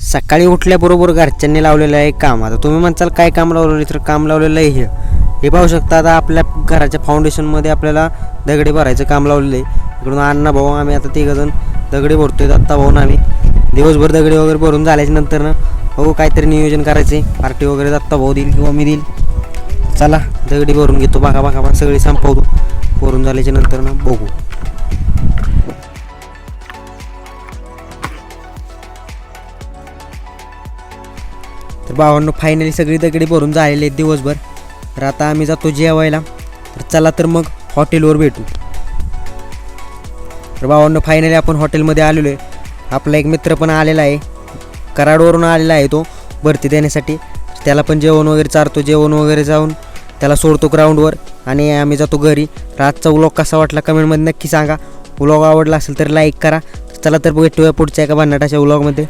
सकाळी उठल्याबरोबर घरच्यांनी लावलेलं आहे काम. आता तुम्ही म्हणताल काय काम लावलेलं, तर काम लावलेलं आहे हे पाहू शकता. आता आपल्या घराच्या फाउंडेशनमध्ये आपल्याला दगडे भरायचं काम लावलेलं आहे. इकडून अण्णा भाऊ आम्ही आता तिघंजण दगडे भरतोय. आत्ता भाऊन आम्ही दिवसभर दगडे वगैरे भरून झाल्याच्या नंतर ना हो काहीतरी नियोजन करायचे, पार्टी वगैरे आत्ता भाऊ देईल किंवा मी देईल. चला दगडी भरून घेतो, बघा सगळी संपवतो. भरून झाल्याच्या नंतर ना बघू. तर भावांनो फायनली सगळी दगडी भरून झालेली आहेत दिवसभर. तर आता आम्ही जातो जेवायला. तर चला तर मग हॉटेलवर भेटू. तर भावांनो फायनली आपण हॉटेलमध्ये आलेलो आहे. आपला एक मित्र पण आलेला आहे, कराडवरून आलेला आहे तो भरती देण्यासाठी. त्याला पण जेवण वगैरे चारतो, जेवण वगैरे जाऊन त्याला सोडतो ग्राउंडवर आणि आम्ही जातो घरी. तर आजचा व्लॉग कसा वाटला कमेंटमध्ये नक्की सांगा. व्लॉग आवडला असेल तर लाईक करा. चला तर भेटूया पुढच्या एका भन्नाटाच्या व्लॉगमध्ये.